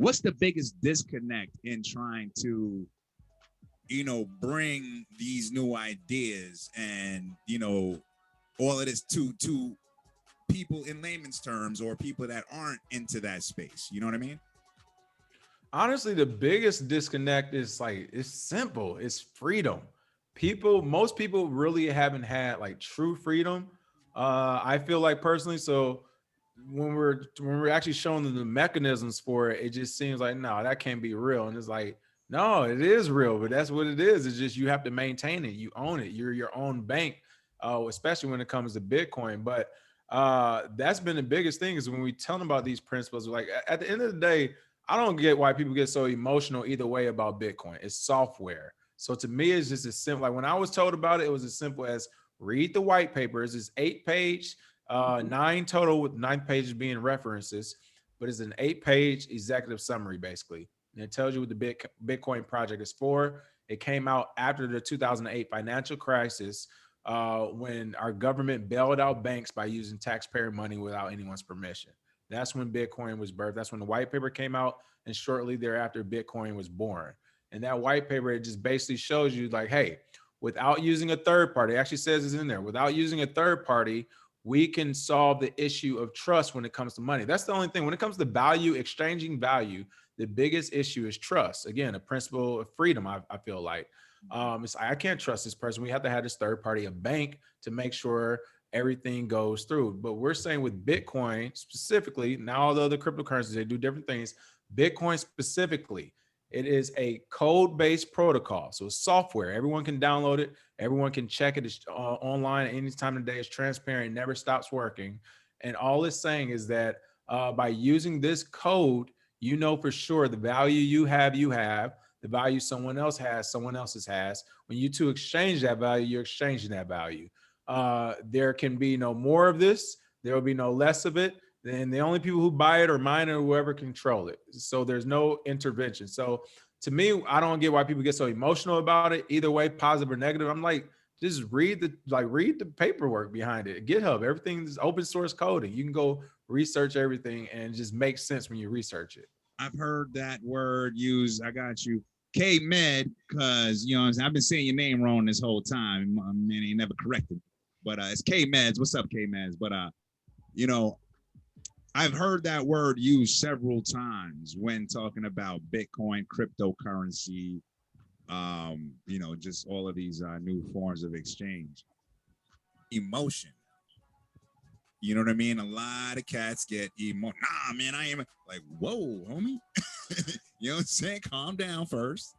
what's the biggest disconnect in trying to, bring these new ideas and, all of this to people in layman's terms or people that aren't into that space? You know what I mean? Honestly, the biggest disconnect is like it's simple. It's freedom. Most people really haven't had like true freedom. I feel like personally. So when we're actually showing them the mechanisms for it, it just seems like no, that can't be real. And it's like no, it is real, but that's what it is. It's just you have to maintain it. You own it. You're your own bank, especially when it comes to Bitcoin. But that's been the biggest thing is when we tell them about these principles. Like at the end of the day, I don't get why people get so emotional either way about Bitcoin. It's software. So to me, it's just as simple. Like when I was told about it, it was as simple as read the white paper. It's this 8-page, nine total with 9 pages being references, but it's an 8-page executive summary basically. And it tells you what the Bitcoin project is for. It came out after the 2008 financial crisis when our government bailed out banks by using taxpayer money without anyone's permission. That's when Bitcoin was birthed. That's when the white paper came out. And shortly thereafter, Bitcoin was born. And that white paper, it just basically shows you like, hey, without using a third party, it actually says it's in there, without using a third party, we can solve the issue of trust when it comes to money. That's the only thing. When it comes to value, exchanging value, the biggest issue is trust. Again, a principle of freedom, I feel like. It's I can't trust this person. We have to have this third party, a bank, to make sure everything goes through. But we're saying with Bitcoin specifically, now all the other cryptocurrencies, they do different things. Bitcoin specifically, it is a code-based protocol. So it's software. Everyone can download it. Everyone can check it. It's online at any time of the day. It's transparent. It never stops working. And all it's saying is that by using this code, you know for sure the value you have, the value someone else's has. When you two exchange that value, you're exchanging that value. There can be no more of this. There will be no less of it. Then the only people who buy it or mine or whoever control it. So there's no intervention. So to me, I don't get why people get so emotional about it. Either way, positive or negative. I'm like, just read the paperwork behind it. GitHub, everything's open source coding. You can go research everything and it just makes sense when you research it. I've heard that word used. I got you. K Med, because I've been saying your name wrong this whole time. Man, he never corrected me. But it's K Meds. What's up, K Meds? But you know, I've heard that word used several times when talking about Bitcoin, cryptocurrency, just all of these new forms of exchange. Emotion. You know what I mean? A lot of cats get Nah, man, I am like, whoa, homie. You know what I'm saying? Calm down first.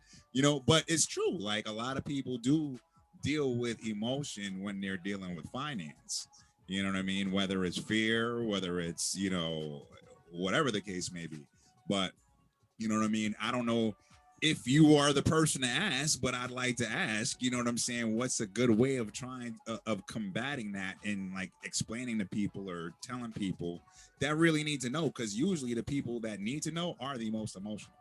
But it's true. Like a lot of people do deal with emotion when they're dealing with finance. You know what I mean? Whether it's fear, whether it's, whatever the case may be. But you know what I mean? I don't know if you are the person to ask, but I'd like to ask, you know what I'm saying? What's a good way of trying of combating that and like explaining to people or telling people that really need to know? Because usually the people that need to know are the most emotional.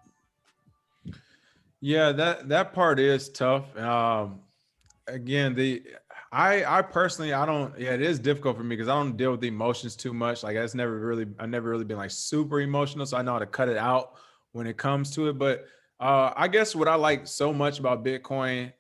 Yeah, that part is tough. Again, I personally I don't yeah, it is difficult for me because I don't deal with the emotions too much. Like I've never really been like super emotional, so I know how to cut it out when it comes to it. But I guess what I like so much about Bitcoin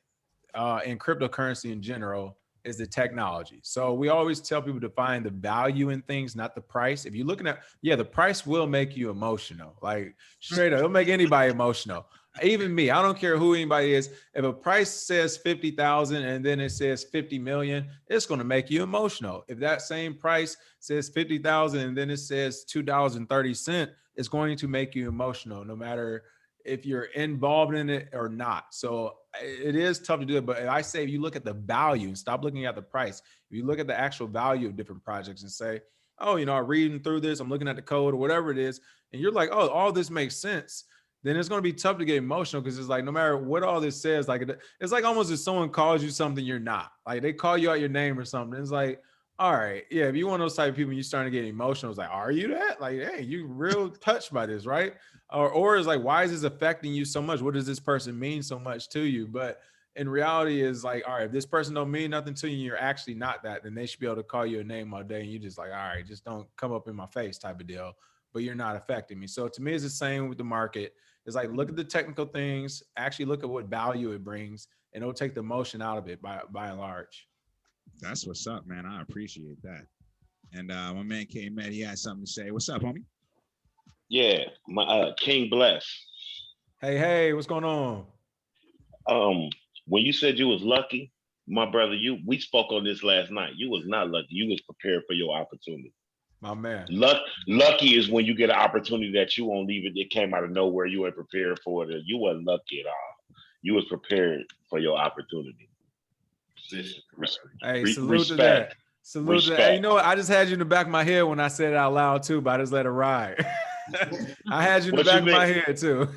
and cryptocurrency in general is the technology. So we always tell people to find the value in things, not the price. If you're looking at, yeah, the price will make you emotional. Like straight up, it'll make anybody emotional. Even me, I don't care who anybody is. If a price says 50,000 and then it says 50 million, it's going to make you emotional. If that same price says 50,000 and then it says $2.30, it's going to make you emotional, no matter if you're involved in it or not. So it is tough to do it. But I say if you look at the value and stop looking at the price, if you look at the actual value of different projects and say, oh, I'm reading through this, I'm looking at the code or whatever it is, and you're like, oh, all this makes sense, then it's going to be tough to get emotional because it's like no matter what all this says, like it's like almost if someone calls you something you're not. Like they call you out your name or something. It's like, all right, yeah, if you want those type of people, you're starting to get emotional. It's like, are you that? Like, hey, you real touched by this, right? Or it's like, why is this affecting you so much? What does this person mean so much to you? But in reality, is like, all right, if this person don't mean nothing to you, and you're actually not that, then they should be able to call you a name all day, and you just like, all right, just don't come up in my face, type of deal. but you're not affecting me. So to me, it's the same with the market. It's like, look at the technical things, actually look at what value it brings, and it'll take the emotion out of it by and large. That's what's up, man. I appreciate that. And my man K-Med, he had something to say. What's up, homie? Yeah, my King Bless. Hey, what's going on? When you said you was lucky, my brother, we spoke on this last night. You was not lucky. You was prepared for your opportunity. My man. Lucky is when you get an opportunity that you won't even, it came out of nowhere. You weren't prepared for it. You weren't lucky at all. You was prepared for your opportunity. Hey, salute to that. Salute to that. Hey, you know what? I just had you in the back of my head when I said it out loud too, but I just let it ride. I had you in the back of my head too.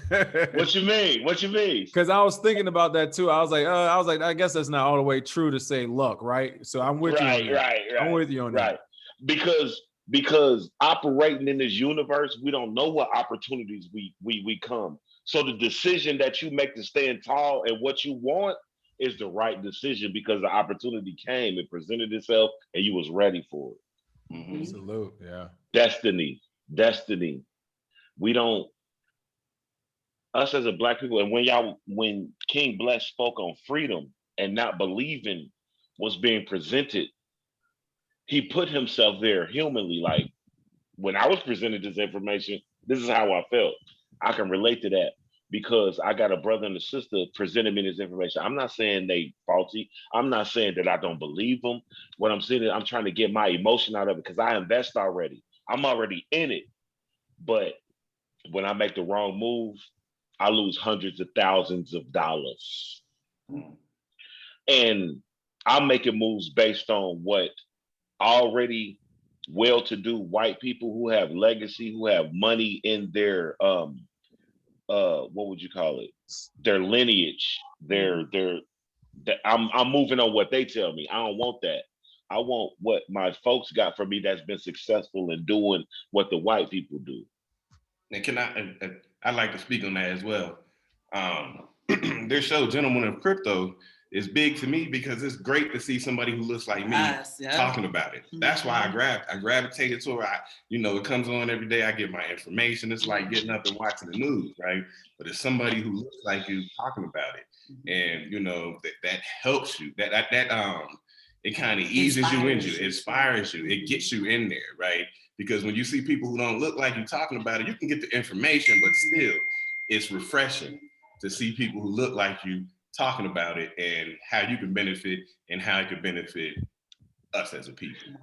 What you mean? What you mean? Because I was thinking about that too. I was like, I guess that's not all the way true to say luck, right? So I'm with you on that. Right. I'm with you on that. Because operating in this universe, we don't know what opportunities we come. So the decision that you make to stand tall and what you want is the right decision because the opportunity came, it presented itself, and you was ready for it. Mm-hmm. Salute, yeah. Destiny. We don't, us as a Black people, and when King Bless spoke on freedom and not believing what's being presented, he put himself there humanly. Like, when I was presented this information, this is how I felt. I can relate to that because I got a brother and a sister presenting me this information. I'm not saying they faulty. I'm not saying that I don't believe them. What I'm saying is I'm trying to get my emotion out of it because I invest already. I'm already in it. But when I make the wrong move, I lose hundreds of thousands of dollars. And I'm making moves based on what already well-to-do white people who have legacy, who have money in their what would you call it? Their lineage. I'm moving on what they tell me. I don't want that. I want what my folks got for me that's been successful in doing what the white people do. And I'd like to speak on that as well. Their show, Gentlemen of Crypto, is big to me because it's great to see somebody who looks like me talking about it. That's why I gravitated to it. It comes on every day. I get my information. It's like getting up and watching the news, right? But it's somebody who looks like you talking about it, and that helps you. That it kind of eases you into it, inspires you, it gets you in there, right? Because when you see people who don't look like you talking about it, you can get the information, but still, it's refreshing to see people who look like you talking about it and how you can benefit and how it can benefit us as a people.